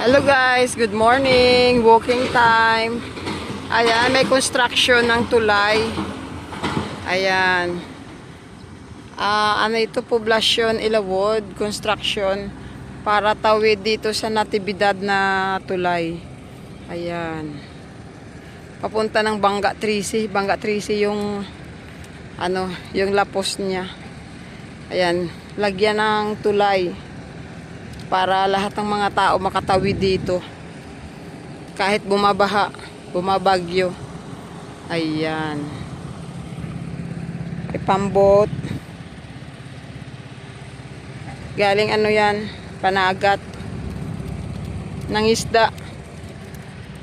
Hello guys, good morning, walking time. Ayan, may construction ng tulay. Ayan. Ano ito, poblasyon Ilawod, construction para tawid dito sa Natividad na tulay. Ayan. Papunta ng Banga Trisi. Banga Trisi yung yung lapos niya. Ayan, lagyan ng tulay para lahat ng mga tao makatawid dito kahit bumabaha, bumabagyo. Ayan, ipambot galing yan, panagat ng isda.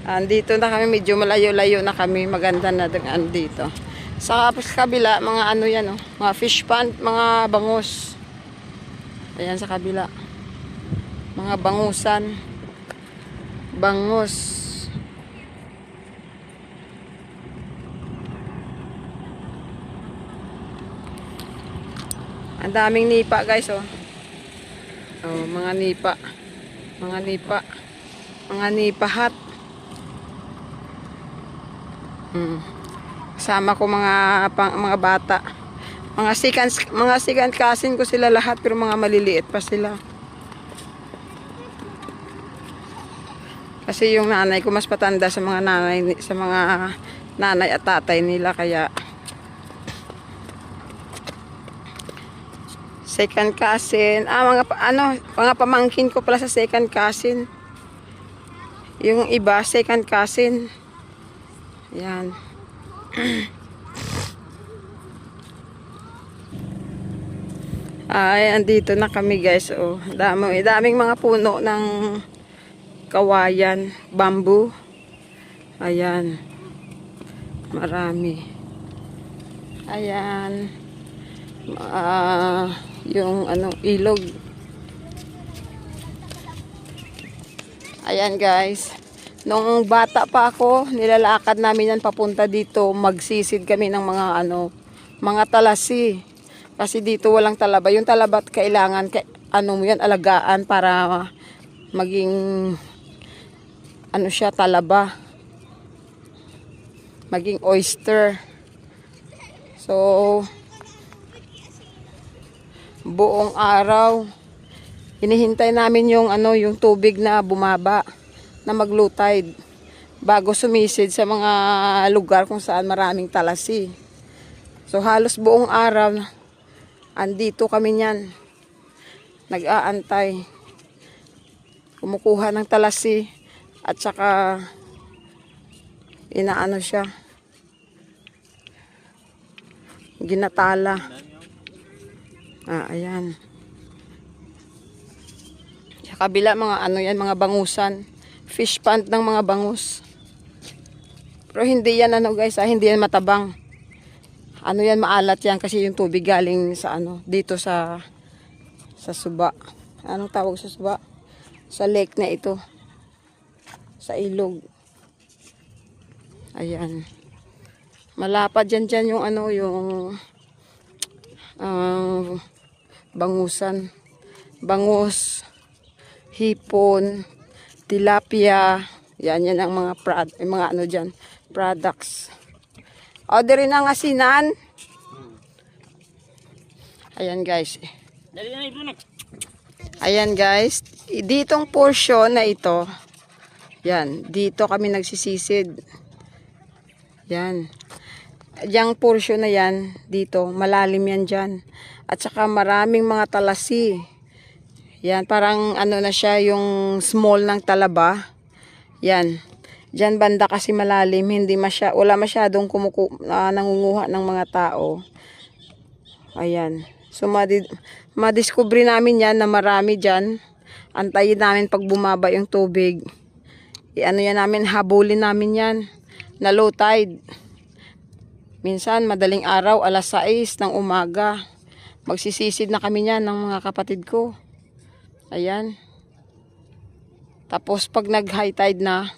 Andito na kami, medyo malayo-layo na kami, maganda na dito. Sa kabila, mga yan, mga fish pond, mga bangus. Ayan sa kabila, mga bangusan, bangus. Ang daming nipa guys, mga nipa, mga nipahat. Kasama ko mga bata, mga second cousin ko sila lahat, pero mga maliliit pa sila. Kasi yung nanay ko mas patanda sa mga nanay at tatay nila, kaya second cousin, mga pamangkin ko pala sa second cousin. Yung iba second cousin. Yan. Ay, andito na kami guys. Daming mga puno ng kawayan, bamboo. Ayan. Marami. Ayan. Yung ilog. Ayan guys. Nung bata pa ako, nilalakad namin yan papunta dito. Magsisid kami ng mga talasi. Kasi dito walang talaba. Yung talabat kailangan alagaan para maging siya, talaba, maging oyster. So buong araw hinihintay namin yung tubig na bumaba, na mag-low tide, bago sumisid sa mga lugar kung saan maraming talasi. So halos buong araw andito kami niyan, nag-aantay, kumukuha ng talasi, at saka siya, ginatala. Ayan. Sa kabila, mga mga bangusan, fish pond ng mga bangus. Pero hindi yan guys, hindi yan matabang. Yan, maalat yan kasi yung tubig galing sa dito sa suba. Anong tawag sa suba? Sa lake na ito, sa ilog. Ayan, malapad dyan yung bangusan, bangus, hipon, tilapia. Yan ang mga dyan, products. Order rin ang asinan. Ayan guys. Ayan guys, ditong portion na ito, yan, dito kami nagsisisid. Yan. Yang portion na yan, dito, malalim yan dyan. At saka maraming mga talasi. Yan, parang na siya, yung small ng talaba. Yan. Dyan banda kasi malalim, wala masyadong nangunguha ng mga tao. Ayan. So, madiscover namin yan na marami dyan. Antayin namin pag bumaba yung tubig. Yan namin, habulin namin yan na low tide. Minsan, madaling araw, alas 6 ng umaga. Magsisisid na kami yan ng mga kapatid ko. Ayan. Tapos, pag nag-high tide na,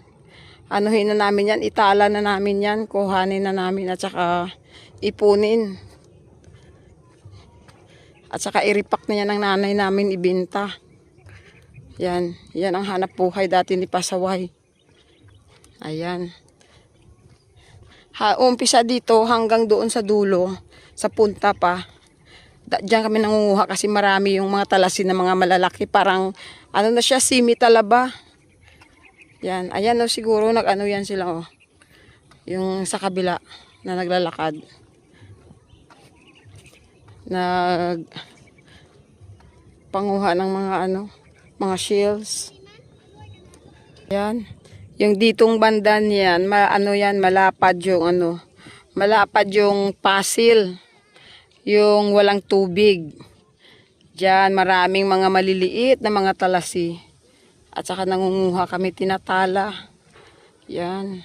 na namin yan, itala na namin yan, kuhanin na namin, at saka ipunin. At saka i-repack na yan ng nanay namin, ibenta. Yan. Yan ang hanap buhay dati ni Pasaway. Ayan. Umpisa dito hanggang doon sa dulo, sa punta pa. Diyan kami nangunguha kasi marami yung mga talasin na mga malalaki. Parang, ano na siya, simi-talaba. Yan. Ayan o, siguro nag-ano yan sila o. Yung sa kabila na naglalakad. Nag panguha ng mga ano, mga shells. Yan. Yung ditong banda niyan, ano yan, malapad yung ano, malapad yung pasil. Yung walang tubig. Diyan, maraming mga maliliit na mga talasi. At saka nangunguha kami, tinatala. Yan.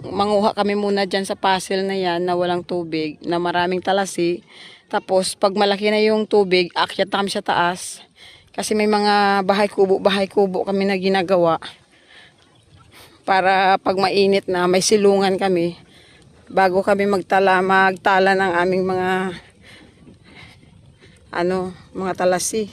Manguha kami muna dyan sa pasil na yan na walang tubig, na maraming talasi. Tapos, pag malaki na yung tubig, akyat na kami sa taas. Kasi may mga bahay kubo kami na ginagawa. Para pag mainit na, may silungan kami. Bago kami magtala ng aming mga mga talasi.